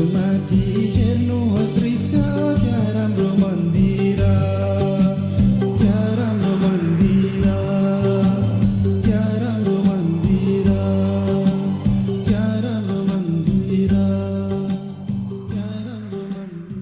माथि हेर्नुहोस् दृश्य क्या राम्रो मन्दिर, क्या राम्रो मन्दिर, क्या राम्रो मन्दिर, क्या राम्रो मन्दिर, क्या राम्रो मन्दिर।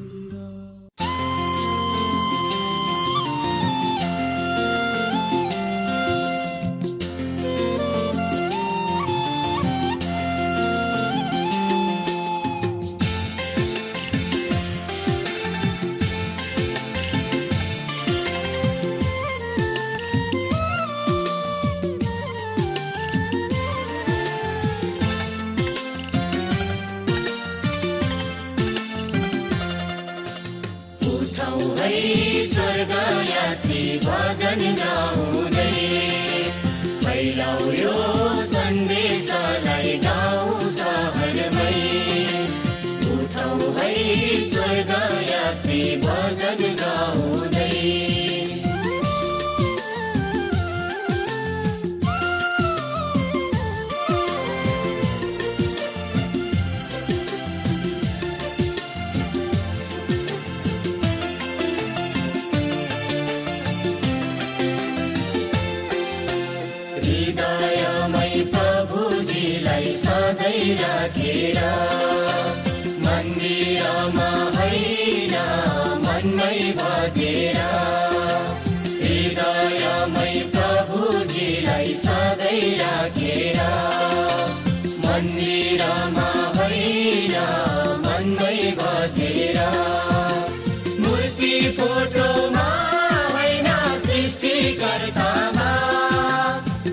स्वर्गयात्री भजन गाउँदै फैलाऊ यो सन्देशलाई गाउँ सहरमै। उठौ है स्वर्गयात्री भजन गाउँदै। हृदयमै प्रभुजीलाई सधैँ राखेर, मन्दिरमा होइन मनमै भजेर। हृदयमै प्रभुजीलाई सधैँ राखेर, मन्दिरमा होइन मनमै भजेर। मूर्ति फोटोमा होइन सृष्टिकर्तामा,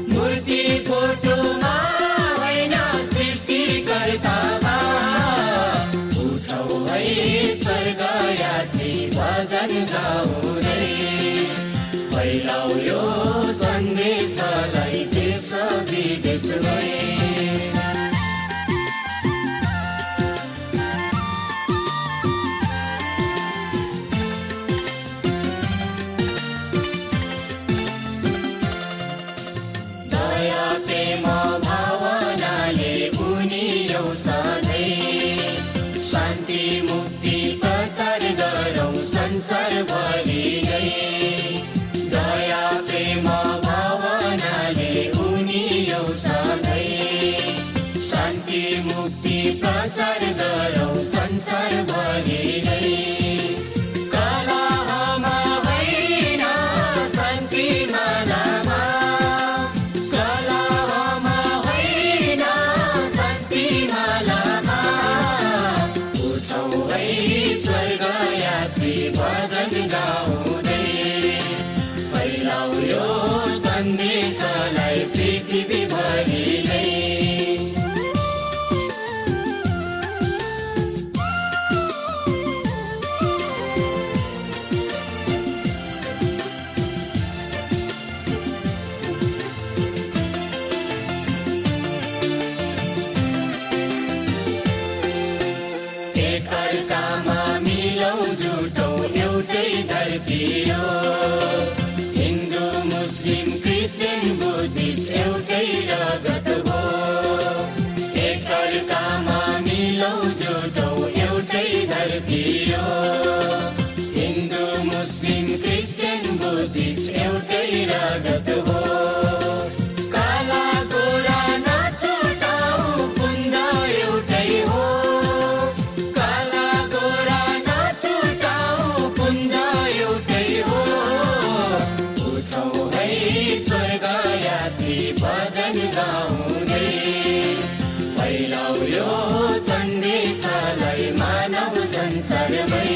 मूर्ति फोटोमा होइन सृष्टिकर्तामा। उठौ है स्वर्गयात्री भजन गाउँदै फैलाऊ यो सन्देशलाई देश विदेशमै। दया प्रेम भावनाले बुनियौ सधैँ, शान्ति मुक्ति प्रचार गरौँ संसारभरि नै। दया प्रेम भावनाले बुनियौ सधैँ, शान्ति मुक्ति प्रचार गरौँ संसारभरि नै। कलहमा होइन शान्ति मालामा, कलहमा होइन शान्ति मालामा। उठौ है स्वर्गयात्री भजन गाउँदै फैलाऊ यो सन्देशलाई पृथ्वीभरि नै। एकअर्कामा मिलौ जुटौ एउटै धरती हो, हिन्दू मुस्लिम क्रिस्चियन बुद्धिस्ट एउटै रगत हो। एकअर्कामा मिलौ जुटौ एउटै धरती हो, हिन्दू मुस्लिम क्रिस्चियन बुद्धिस्ट एउटै रगत हो। काला गोरा नछुटाऊ कुन्द एउटै हो, काला गोरा नछुटाऊ कुन्द एउटै हो। उठौ है स्वर्गयात्री भजन गाउँदै फैलाऊ यो सन्देशलाई मानव संसारमै।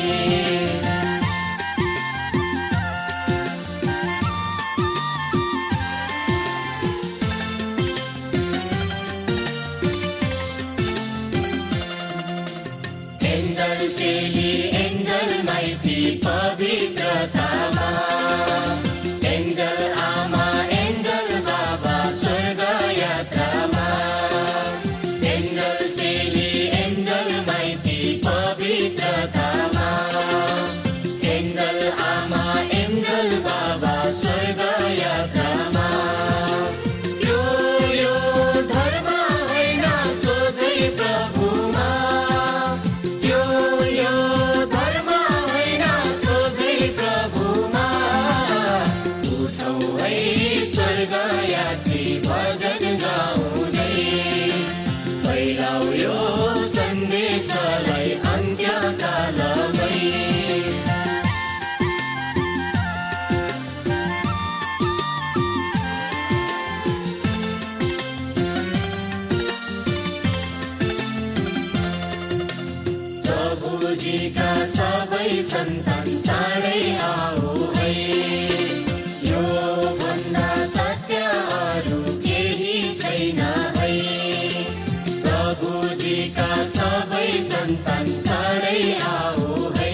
एन्जल चेली एन्जल माइती पवित्रतामा, एन्जल आमा एन्जल बाबा स्वर्ग यात्रामा। एन्जल चेली एन्जल माइती पवित्रतामा, एन्जल आमा एन्जल बाबा स्वर्ग यात्रामा। यो धर्म होइन सोझै प्रभुमा, प्रभुजीका सबै सन्तान चाँडै आऊ है। यो भन्दा सत्य अरू केही छैन है। प्रभुजीका सबै सन्तान चाँडै आऊ है।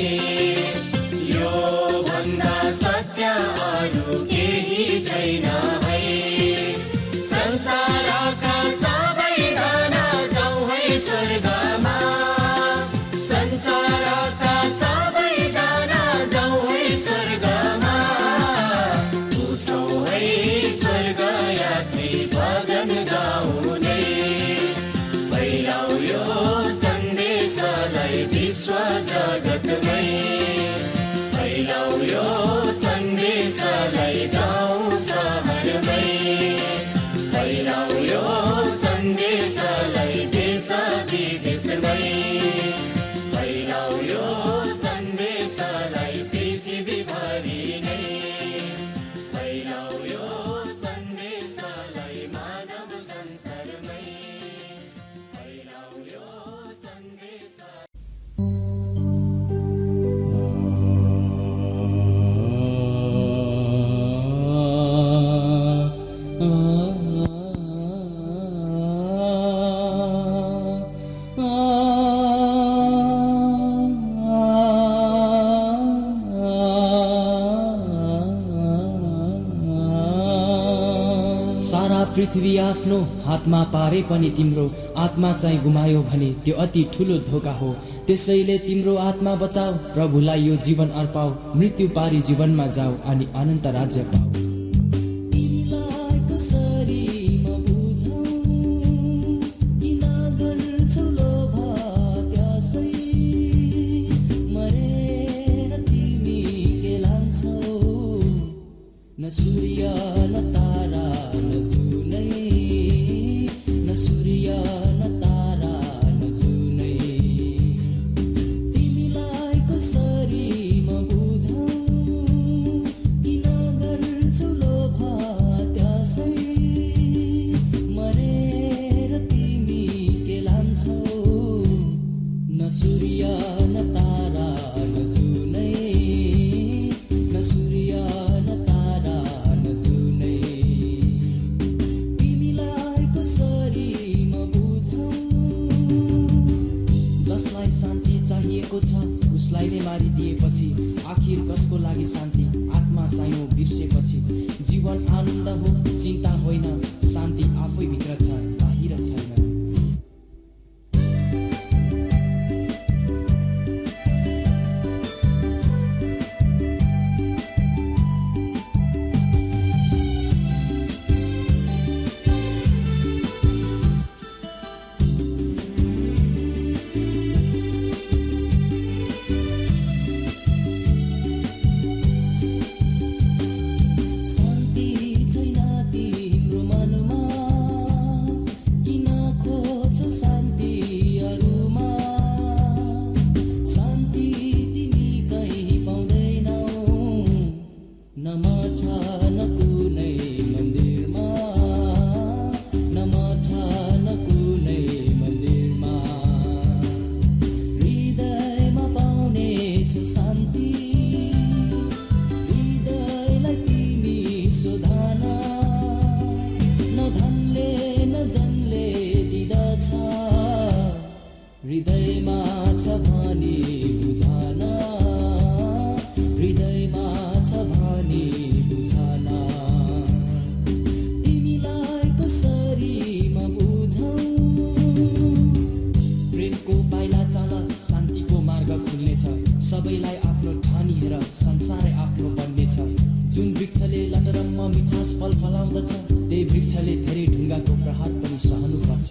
यो भन्दा सत्य अरू केही छैन है। संसारका सबै दाना जाउँ है स्वर्गमा। संसारका सबै दाना जाउँ है स्वर्गमा। उठौँ है स्वर्ग यात्री भजन गाउने। फैलाऊ यो सन्देशलाई विश्व जगतमै। फैलाऊ यो सन्देशलाई गाउँ सहरमै। फैलाऊ यो सन्देशलाई देश विदेशमै। फैलाऊ यो सन्देशलाई पृथ्वीभरि नै। फैलाऊ यो सन्देशलाई मानव संसारमै। फैलाऊ यो सारा पृथ्वी आफ्नो हातमा पारे पनि तिम्रो आत्मा चाहिँ गुमायो भने त्यो अति ठुलो धोका हो। त्यसैले तिम्रो आत्मा बचाऊ, प्रभुलाई यो जीवन अर्पाऊ, मृत्यु पारी जीवनमा जाऊ अनि अनन्त राज्य पाऊ। न सूर्य न तारा न जुनै, न सूर्य न तारा न जुनै, तिमीलाई कसरी म बुझौँ, किन गर्छौ लोभ त्यसै, मरेर तिमी के लान्छौ, न सूर्य न तारा न जुनै, न सूर्य न तारा न जुनै, तिमीलाई कसरी म बुझौँ। जसलाई शान्ति चाहिएको छ उसलाई नै मारिदिएपछि आखिर कसको लागि शान्ति? आत्मा साइनो बिर्सेपछि जीवन आनन्द हो, चिन्ता होइन, शान्ति आफै भित्र छ, बाहिर छैन। हृदयमा छ भनी बुझान, हृदयमा छ भनी बुझान, तिमीलाई कसरी म बुझौँ। प्रेमको पाइला चाल, शान्तिको मार्ग खुल्नेछ, सबैलाई आफ्नो ठानिएर संसारै आफ्नो बन्नेछ। जुन वृक्षले लटरम्म मिठास फल फलाउँदछ त्यही वृक्षले धेरै ढुङ्गाको प्रहार पनि सहनुपर्छ।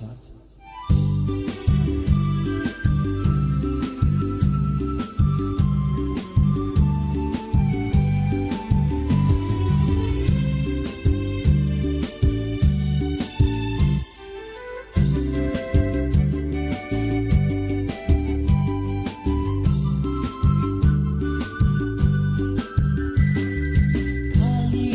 खाली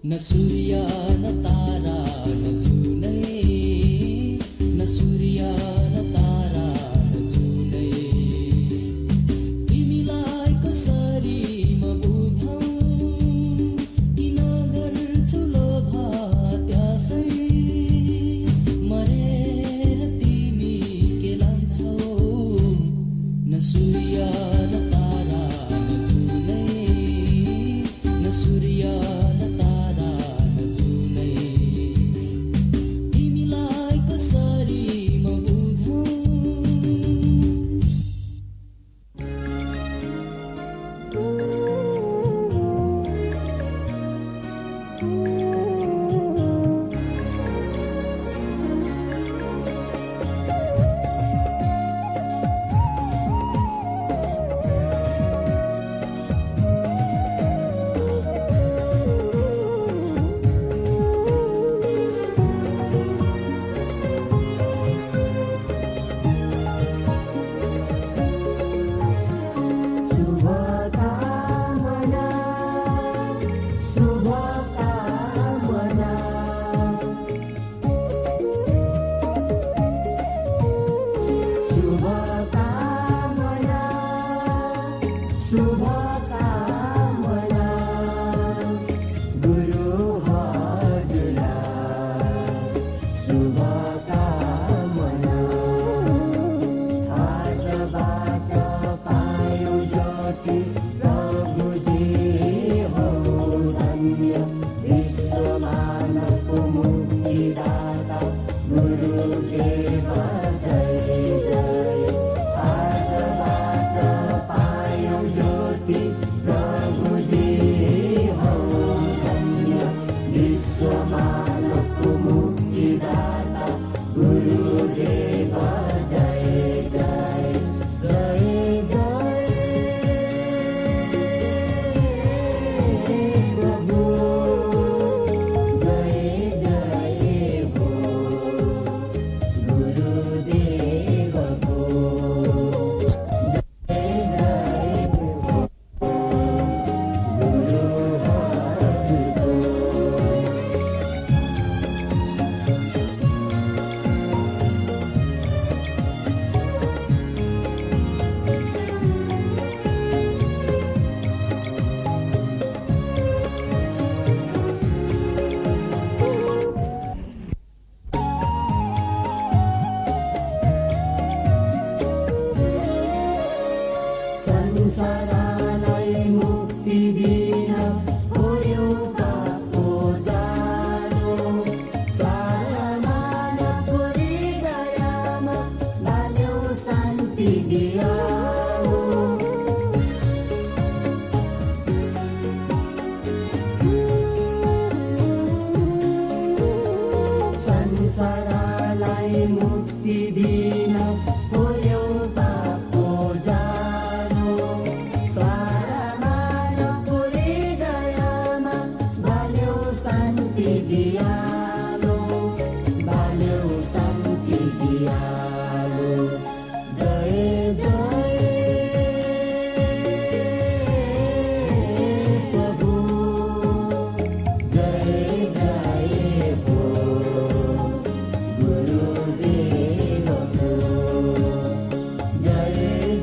न सूर्य न तारा न जुनै, न सूर्य न तारा न जुनै, तिमीलाई कसरी म बुझौँ, किन गर्छु लोभ त्यसै, मरेर तिमी के लान्छौ, न सूर्य न तारा न जुनै, न सूर्य न तारा न जुनै, तिमीलाई कसरी म बुझौँ। संसारलाई मुक्ति दिन होयो पापको जालो, सारा मानवको हृदयमा बाल्यो शान्ति दियालो। संसारलाई मुक्ति दिन होयो पापको जालो, सारा मानवको हृदयमा बाल्यो शान्ति दियालो, बाल्यो शान्ति दियालो। जय जय प्रभु, जय जय हो गुरुदेवको, जय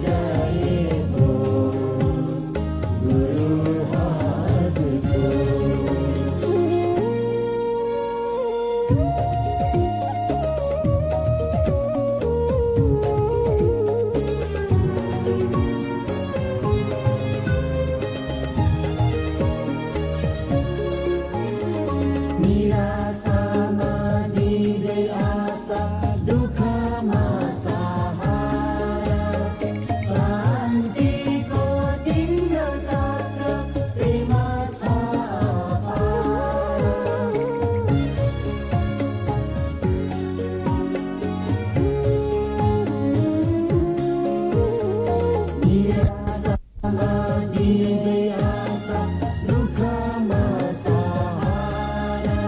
जय हो गुरु हजुरको। निराशामा दिँदै आशा, दुःखमा सहारा, शान्तिको तिम्रो चक्र प्रेम छ अपार। निराशामा दिँदै आशा, दुःखमा सहारा,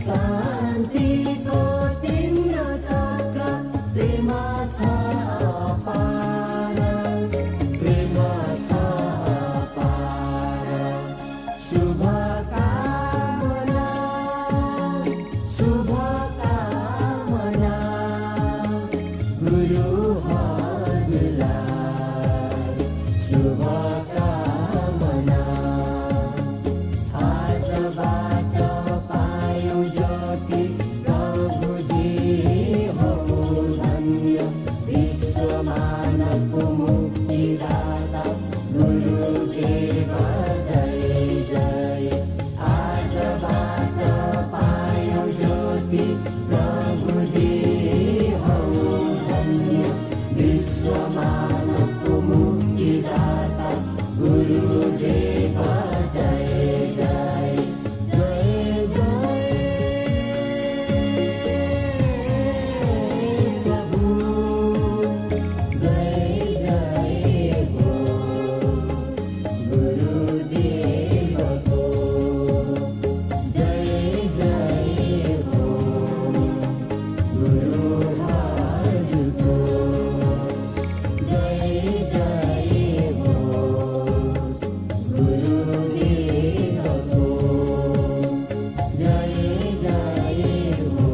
शान्तिको तिम्रो चक्र प्रेम छ अपार, प्रेम छ अपार। शुभकामना शुभकामना आजबाट पायौँ ज्योति प्रभुजी हो धन्य विश्व मानवको मुक्तिदाता गुरुदेव जय जय आजबाट पायौँ ज्योति प्रभुजी हो धन्य विश्व मानवको मुक्तिदाता गुरुदेव जय जय जय जय प्रभु जय जय हो गुरुदेवको जय जय हो गुरु हजुरको जय जय हो गुरुदेवको जय जय हो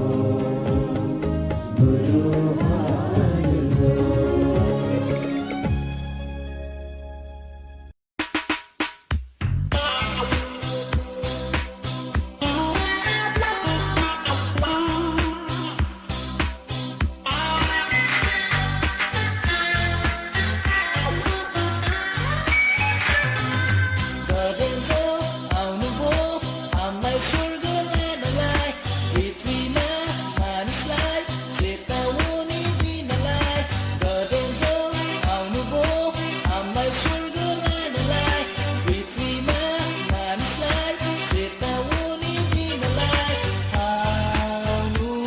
गुरु हजुरको गजेन्द्र आउनुभो हामीलाई स्वर्ग लानलाई पृथ्वीमा मानिसलाई चेतावनी दिनलाई गजेन्द्र आउनुभो हामीलाई स्वर्ग लानलाई पृथ्वीमा मानिसलाई चेतावनी दिनलाई आउनुभो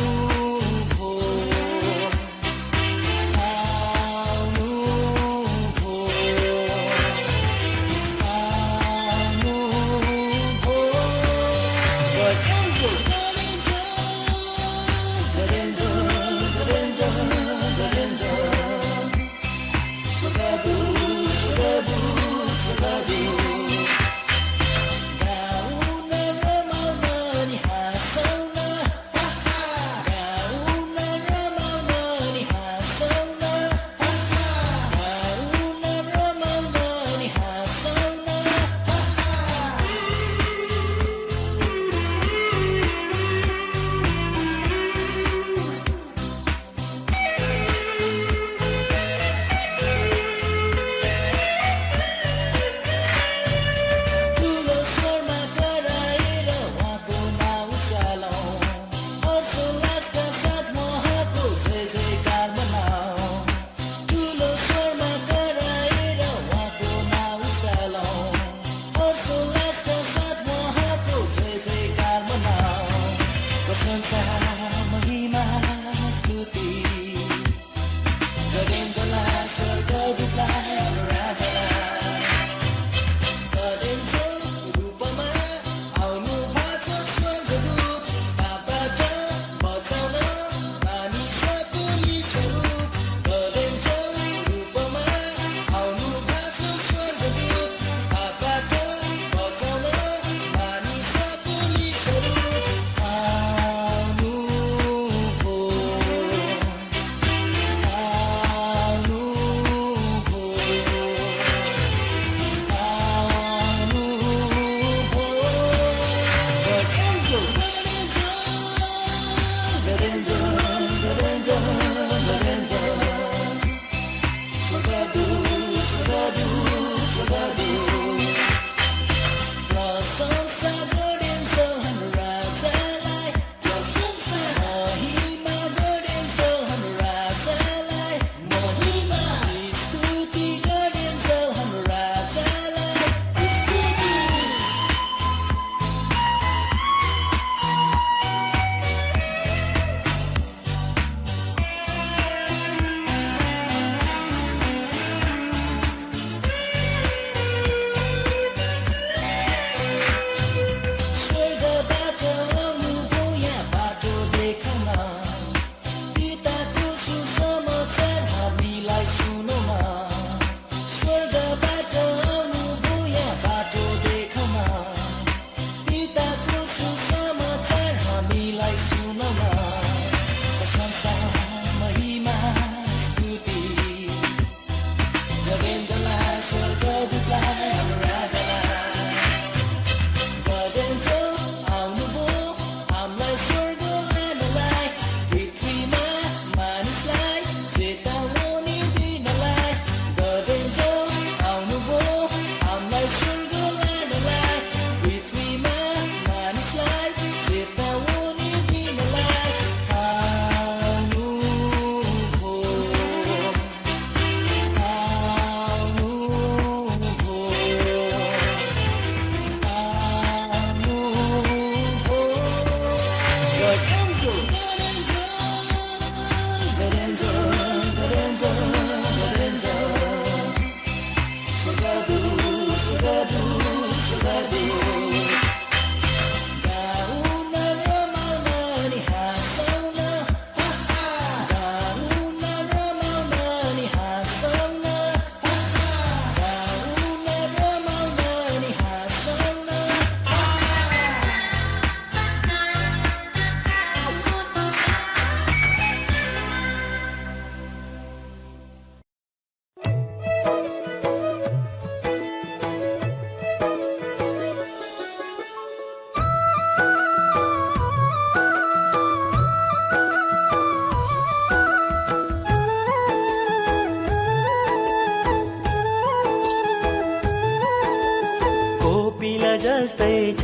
जस्तै छ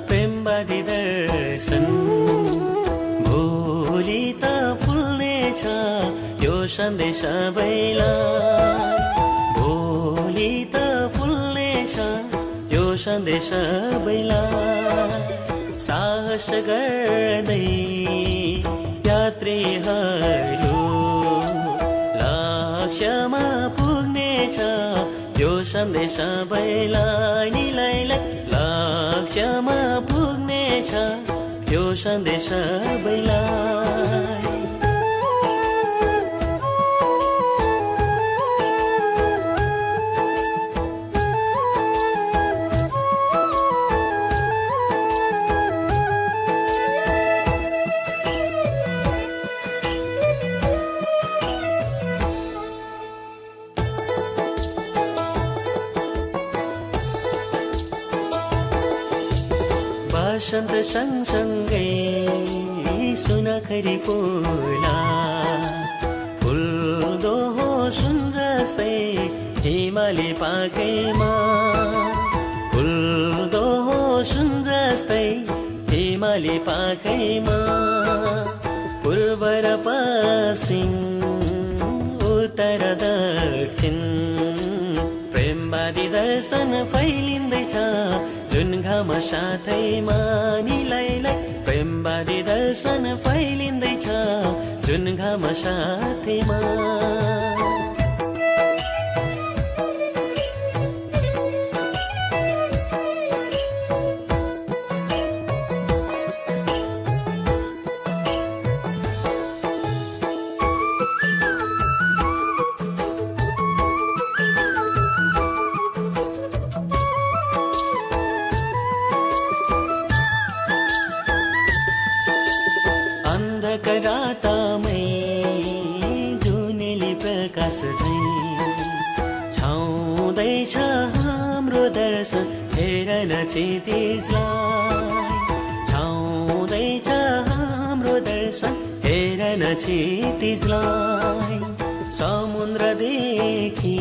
प्रेमवादी दर्शन भोलि त फुल्नेछ यो सन्देश सबैलाई भोलि त फुल्नेछ यो सन्देश सबैलाई साहस गर्दै यात्रीहरू लक्ष्यमा पुग्नेछ यो सन्देश सबैलाई निलैलाई लक्ष्यमा पुग्नेछ यो सन्देश सबैलाई वसन्त सँगसँगै सुनखरी फुला फुल्दो हो सुन जस्तै हिमाली पाखैमा फुल्दो हो सुन जस्तै हिमाली पाखैमा पूर्व र पश्चिम उत्तर दक्षिण प्रेमवादी दर्शन फैलिँदैछ जुन घाम साथैमा निलैलाई प्रेमवादी दर्शन फैलिँदैछ जुन घाम साथैमा रातामै जुनेली प्रकाश झैं छाउँदैछ हाम्रो दर्शन हेर न क्षितिजलाई छाउँदैछ हाम्रो दर्शन हेर न क्षितिजलाई समुद्रदेखि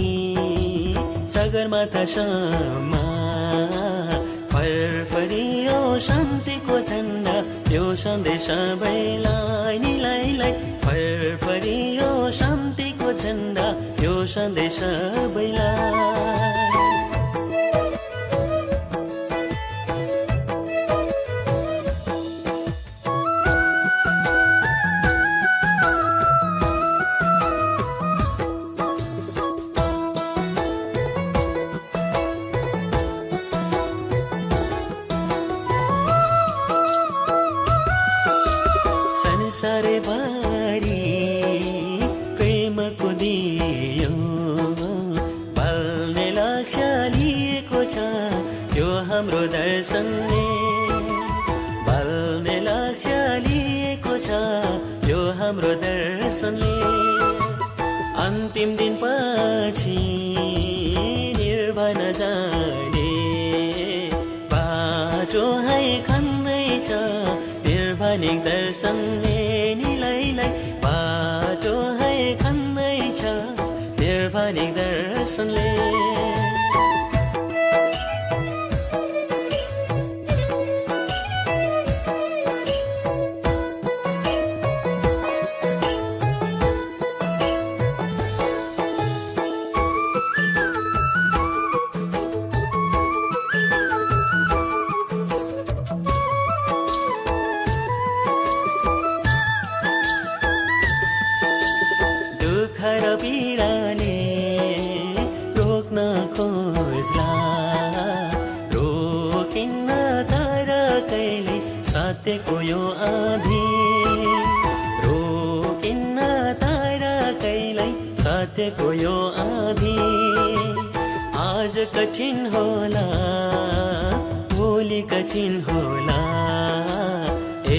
सगरमाथासम्म फरफरियो शान्तिको झन्डा यो सन्देश सबैलाई निलैलाई फरफरियो शान्तिको झन्डा यो सन्देश सबैलाई संसारभरि प्रेमको दियो बल्ने लक्ष्य लिएको छ यो हाम्रो दर्शनले बल्ने लक्ष्य लिएको छ यो हाम्रो दर्शनले अन्तिम दिन पछि निर्भन जाने बाटो है खन्दैछ निर्भनिक दर्शनले निलैलाई बाटो है खन्दैछ निर्भनिक दर्शनले पीडाले रोक्न खोज्ला रोकिन्न तर कहिले सत्यको यो आँधी रोकिन्न तर कहिले सत्यको यो आँधी आज कठिन होला भोलि कठिन होला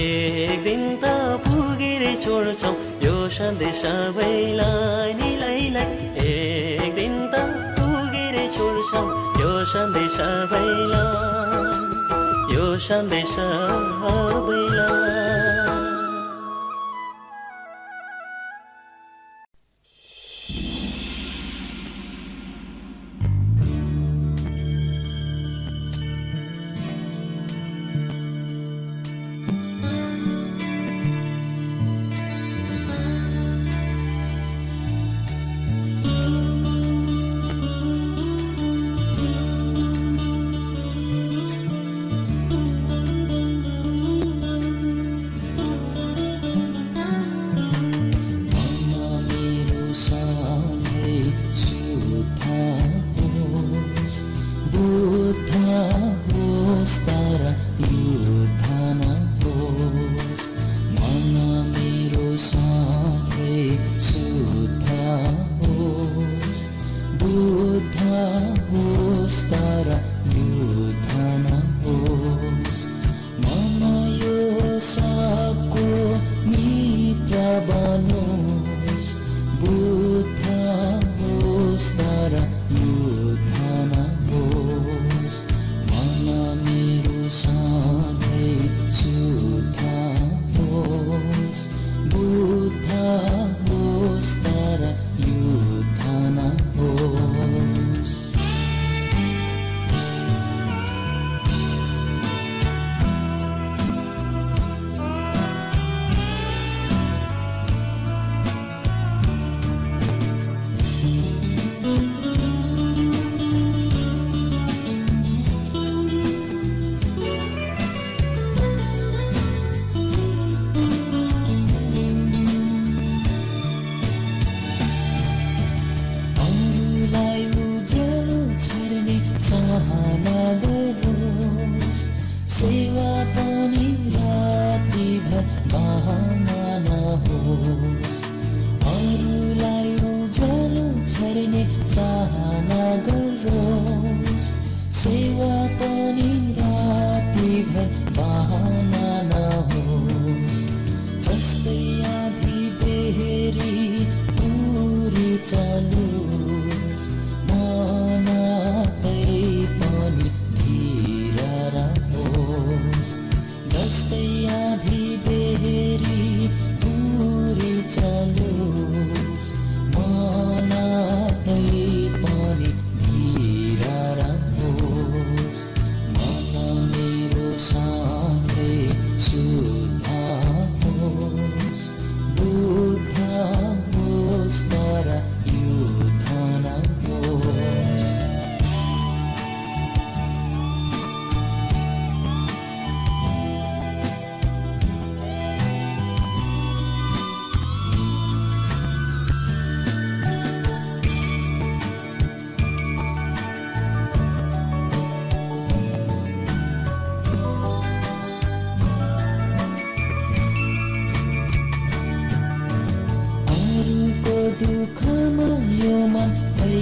एक दिन त पुगेर छोड्छौँ यो सन्देश सबैलाई निलैलाई एक दिन त पुगेर छोड्छौँ यो सन्देश सबैलाई यो सन्देश सबैलाई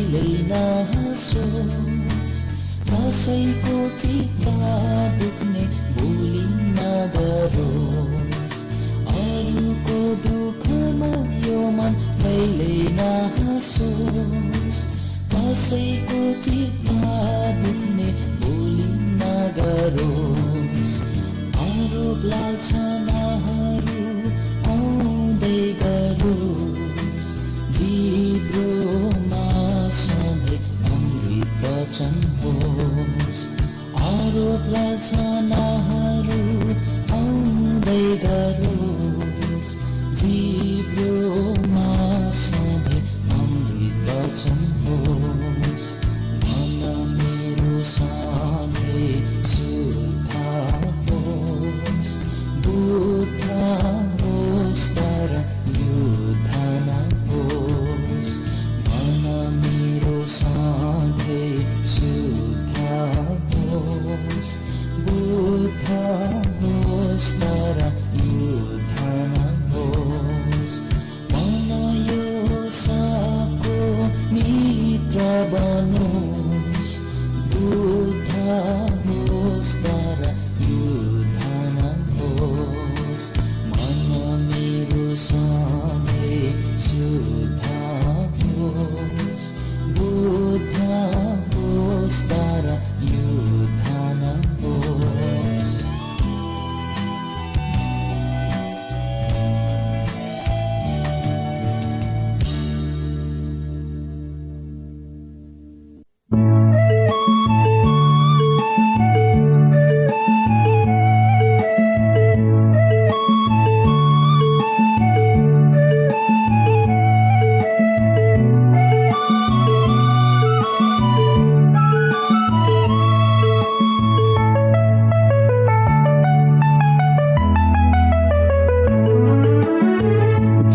कहिल्यै नहाँसोस् कसैको चित्त दुख्ने भुली नगरोस् अरूको दुःखमा यो मन कहिल्यै नहाँसोस् कसैको चित्त दुख्ने भुली नगरोस् आरोप लान्छनाहरू आउँदै गरोस् जिब्रोमा सधैँ अमृत वचन होस् आरोप लान्छनाहरू आउँदै गरोस् जिब्रोमा सधैँ अमृत वचन होस् मन मेरो सधैँ शुद्ध होस् बुद्ध होस् तर युद्ध नहोस् मन मेरो सधैँ शुद्ध होस् बुद्ध होस् तर युद्ध नहोस् मन यो सबको मित्र बनोस् बुद्ध होस् तर युद्ध नहोस् मन मेरो सधैँ शुद्ध होस् बुद्ध होस् तर युद्ध नहोस्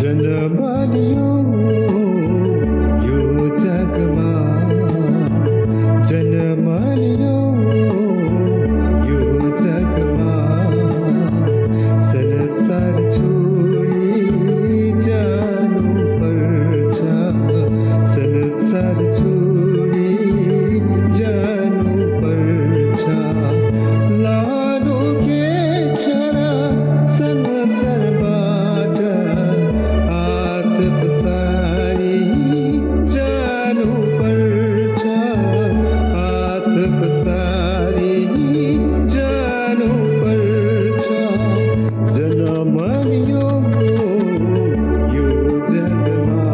जन्मलियो यो जगमा जन्मलियो यो जगमा संसार छोडी जानुपर्छ संसार छोडी जानुपर्छ लानु के छ र संसारबाट हात पसारी जानुपर्छ हात पसारी जानुपर्छ जन्मलियो यो जगमा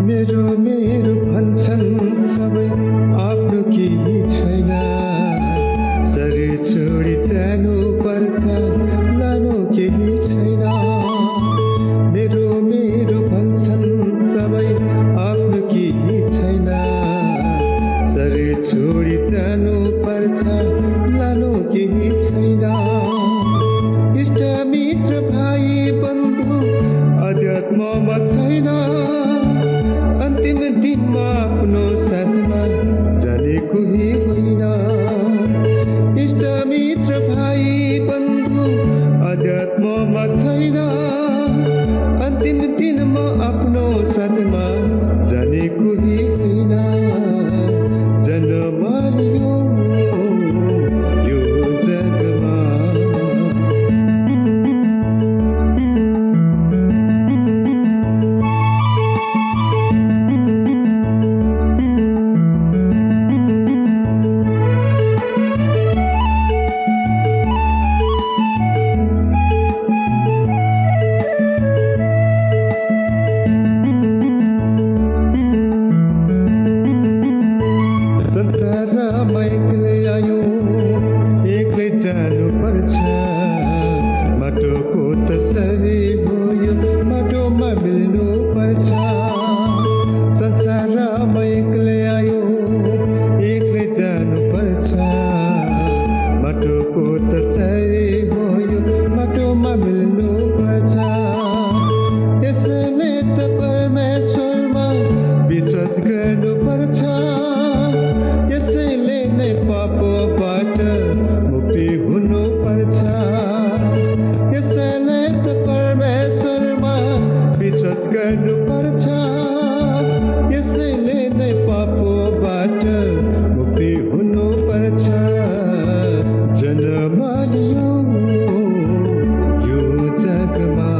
मेरो मेरो भन्छन् सबै आफ्नो केही छैन शरीर छोडी जानु पर्छ लानु केही छैन मेरो मेरो भन्छन् सबै आफ्नो केही छैन शरीर छोडी जानु पर्छ लानु केही छैन इष्ट मित्र भाइ बन्धु अध्यात्ममा छैन अन्तिम दिनमा आफ्नो साथमा जाने कोही होइन इष्ट मित्र भाइ बन्धु अध्यात्ममा छैन अन्तिम दिनमा आफ्नो साथमा जाने कोही होइन जन्मलियो यो जगमा संसारमा एक्लै आयो एक्लै जानुपर्छ माटोको त शरीर हो यो माटोमा मिल्नुपर्छ संसारमा एक्लै आयो एक्लै जानुपर्छ कसरी हो यो माटोमा मिल्नुपर्छ यसले त परमेश्वरमा विश्वास गर्नुपर्छ यसैले नै पापबाट मुक्ति हुनुपर्छ यसैले त परमेश्वरमा विश्वास गर्नुपर्छ यसैले नै पापबाट मुक्ति हुनुपर्छ जन्म लियो यो जगमा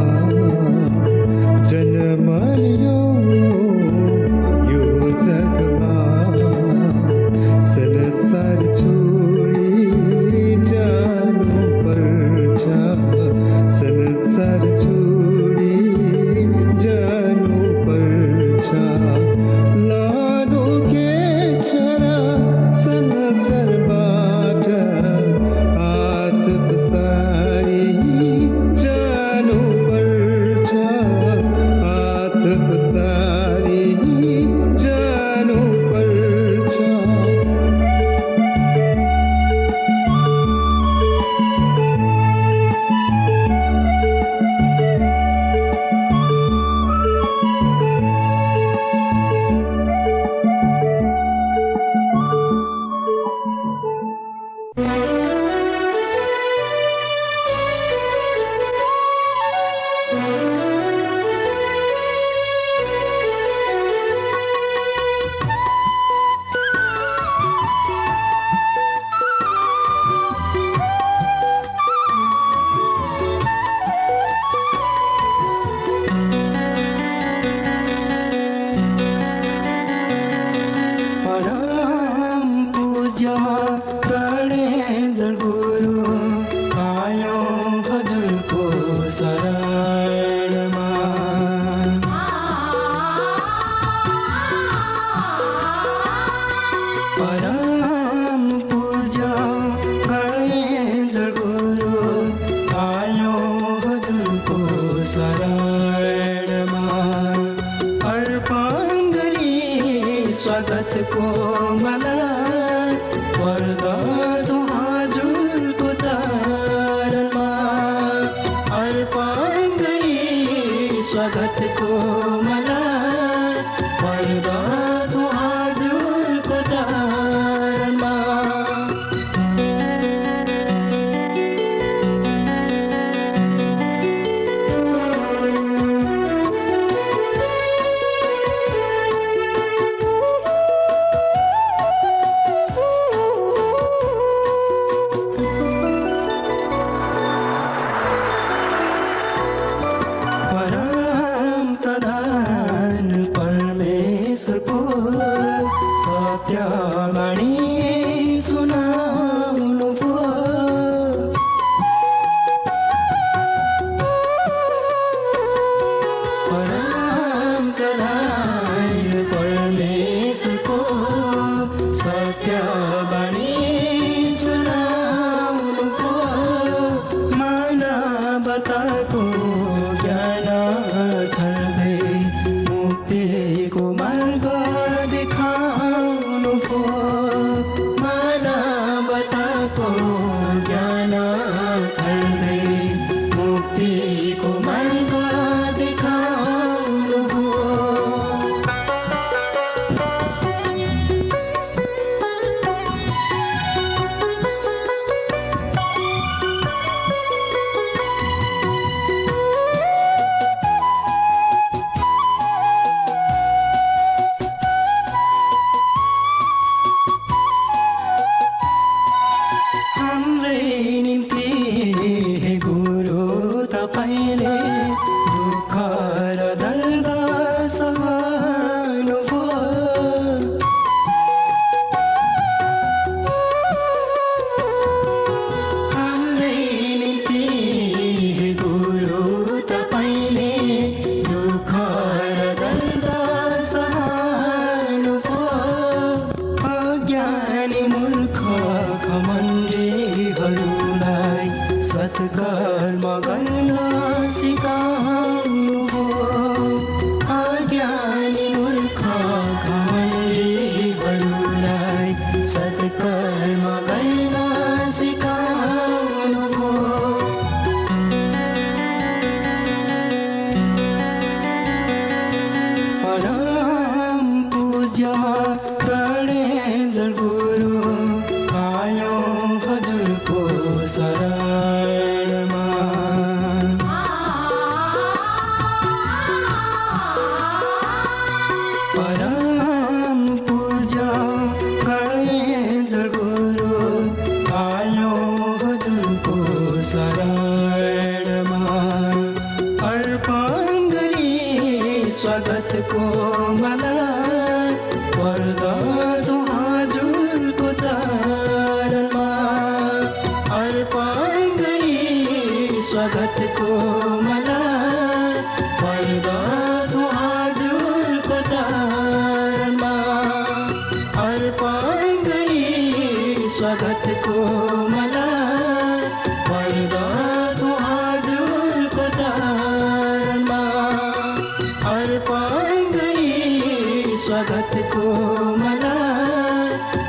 जन्म लियो यो जगमा संसार छोडी जानुपर्छ संसार छोडी जानुपर्छ लानु के छ र संसारबाट हात पसारी जानुपर्छ हात पसारी जानुपर्छ परम पूज्य गणेन्द्र गुरु आयो हजुरको शरणमा परम पूज्य गणेन्द्र गुरु आयो हजुरको शरणमा अर्पण गरी स्वागतको मला पर्दछु हजुरको चरणमा अर्पण गरी स्वागतको मला पर्दछु हजुरको चरणमा परम प्रधान परमेश्वरको सत्यवाणी सुनाउनु पो परम प्रधान परमेश्वरको सत्यवाणी सुनाउनु पो मानवताको ज्ञान छर्दै मुक्तिको मार्ग देखाउनु पो मानवताको ज्ञान छर्दै मुक्तिको मार्ग देखाउनु पो हाम्रै निम्ति हे गुरु तपाईँले दुःख र दर्द सहनु पो हाम्रै निम्ति हे गुरु तपाईँले दुःख र दर्द सहनु पो अज्ञानी मूर्ख घमण्डीहरूलाई सत्कर्म गर्न सिकाउनु हो अज्ञानी मूर्ख घमण्डीहरूलाई सत्कर्म गर्न सिकाउनु शरणमा परम पूजा गर्ने जगुरु आयो हजुरको शरणमा अर्पण गरी स्वागतको माला पर्दछु हजुरको चरणमा अर्पण गरी स्वागतको माला पर्दछु हजुरको चरणमा अर्पण गरी स्वागतको माला पर्दछु हजुरको चरणमा अर्पण गरी स्वागतको माला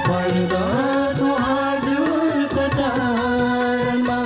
पर्दछु हजुरको चरणमा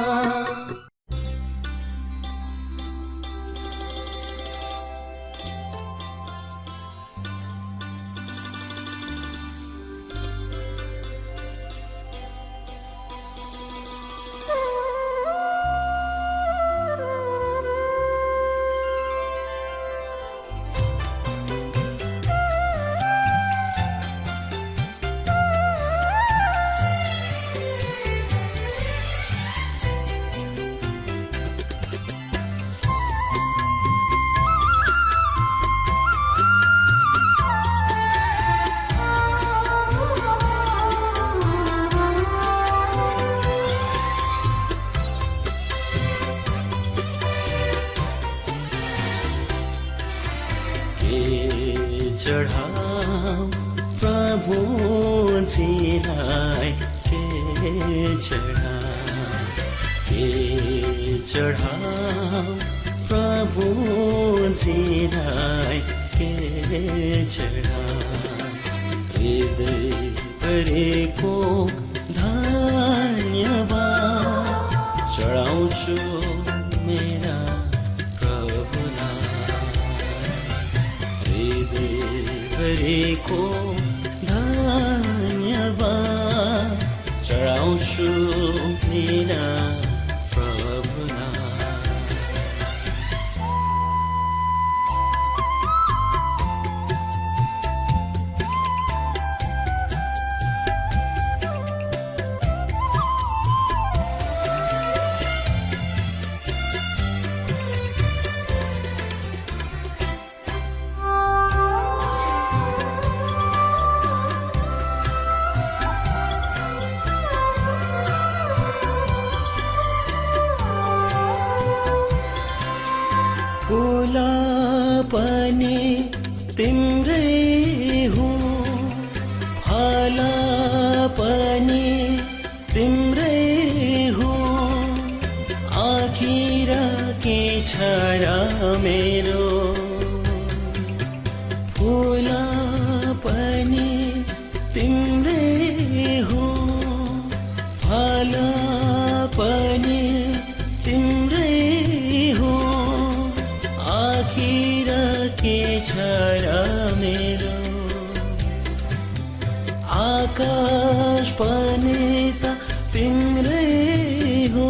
चढाऊ प्रभुजीलाई के चढाऊ प्रभुजीलाई के चढाऊ हृदयभरिको धन्यवाद चढाउँछु मेरा हृदयभरिको धन्यवाद चढाउँछु मेरा प्रभुलाई फुला पनि तिम्रै हो फला पनि तिम्रै हो आखिर के छ र मेरो फुला पनि तिम्रै हो फला पनि तिम्रै हो आखिर के छ र मेरो आकाश पनि त तिम्रै हो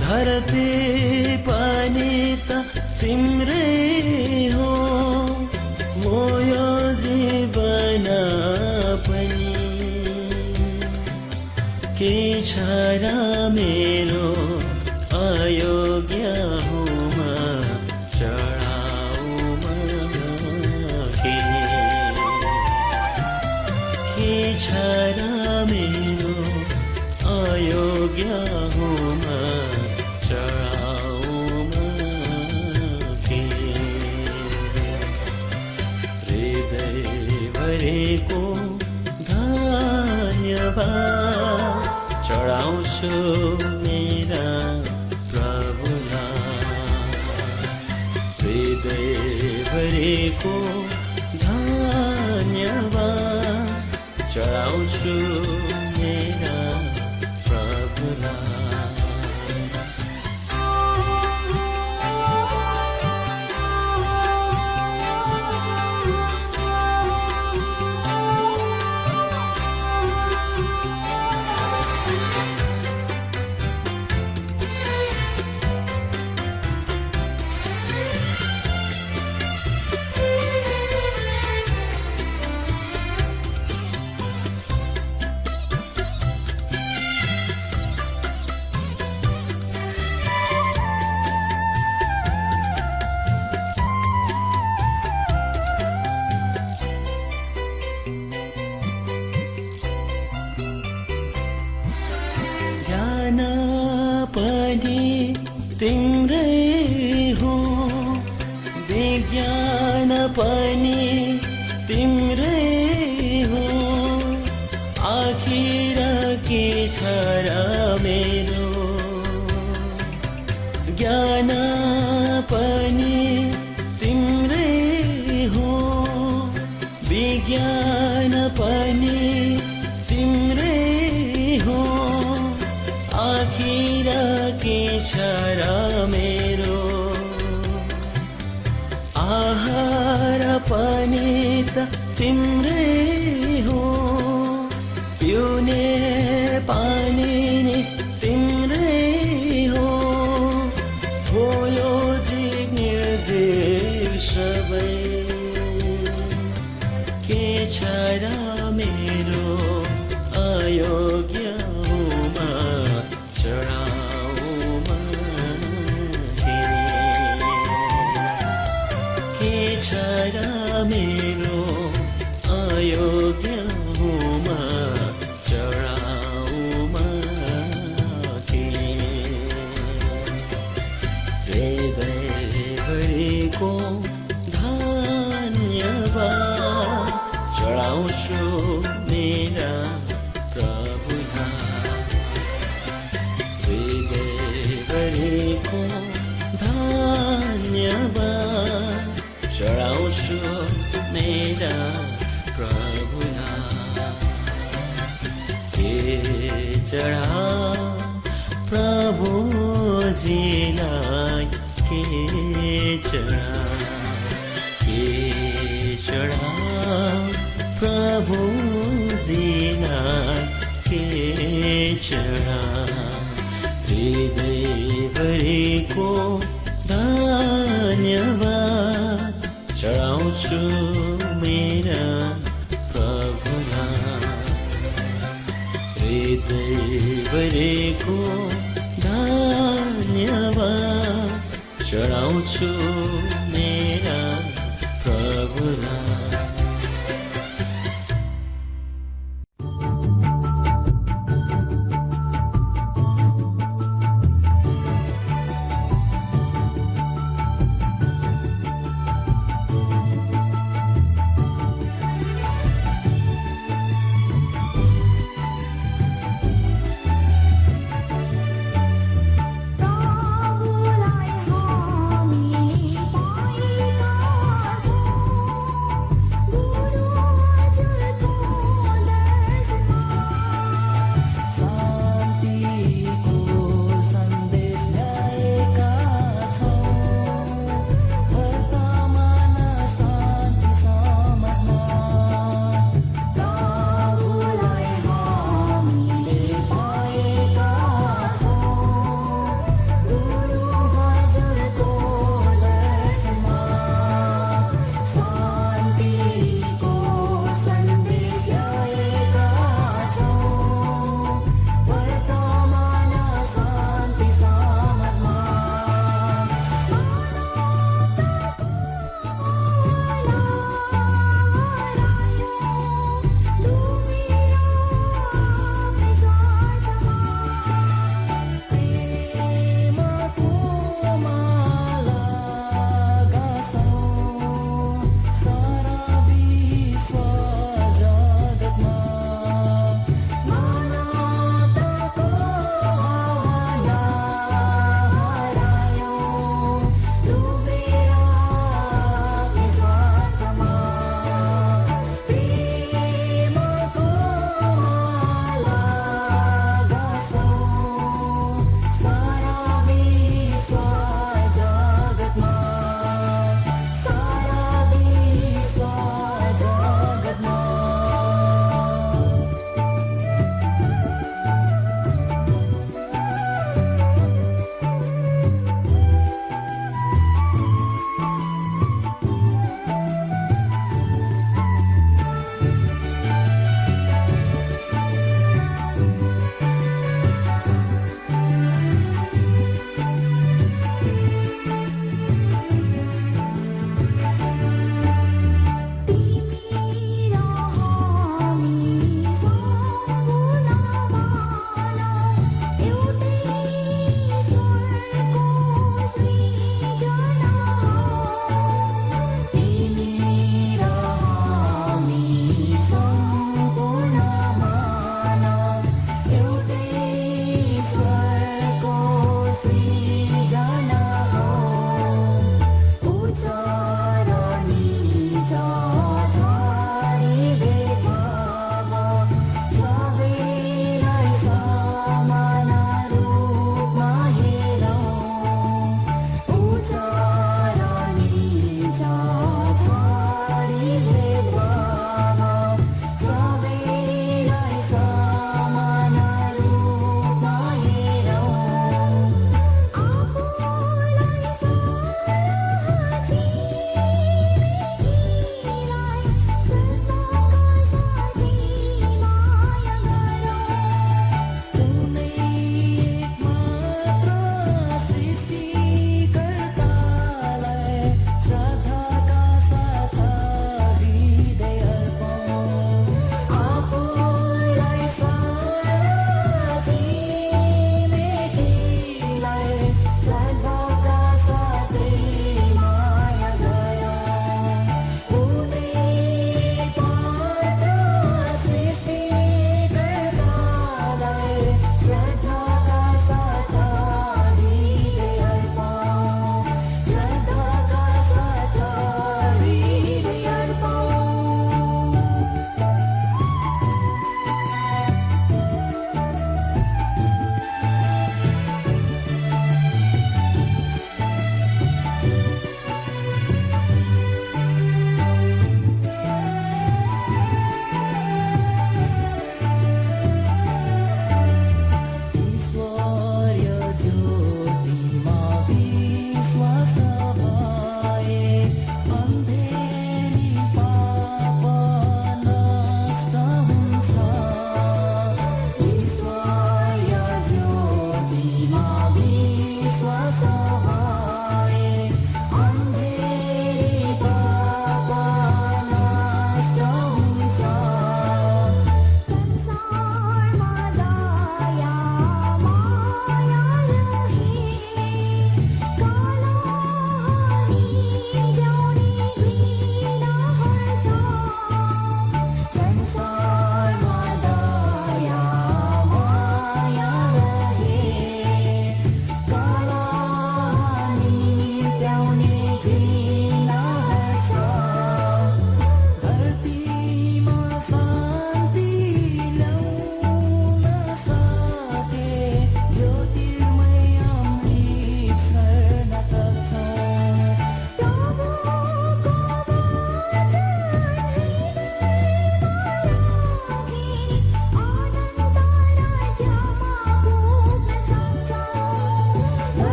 धरती पनि त तिम्रै हो म यो जीवन पनि के छ र मेरो अयोग्य हुमा चढाउमा के छ र मेरो अयोग्य हुमा चढाउमा हृदयभरिको धन्यवाद चढाउँछु मेरा हृदयभरिको धन्यवाद चढाउँछु मेरा प्रभुलाई तिम्रै हो विज्ञान पनि तिम्रै हो आखिर के छ र मेरो ज्ञान पनि तिम्रै हो विज्ञान पनि तिम्रै हो आखिर के छ र मेरो आहार पनि त तिम्रै हो पिउने पानी नि तिम्रै हो बोलो जीव निर्जीव सबै के छ र मेरो अयोग्यमा चढाउमा के छ र मेरो अयोग्यमा चढाउमा हृदयभरिको धन्यवाद चढाउँछु मेरा प्रभुलाई हृदयभरिको धन्यवाद चढाउँछु मेरा प्रभुलाई के चढा प्रभुजीलाई के चढा प्रभुजीलाई के चढा हृदयभरिको धन्यवाद चढाउँछु मेरा प्रभुलाई हृदयभरिको धन्यवाद चढाउँछु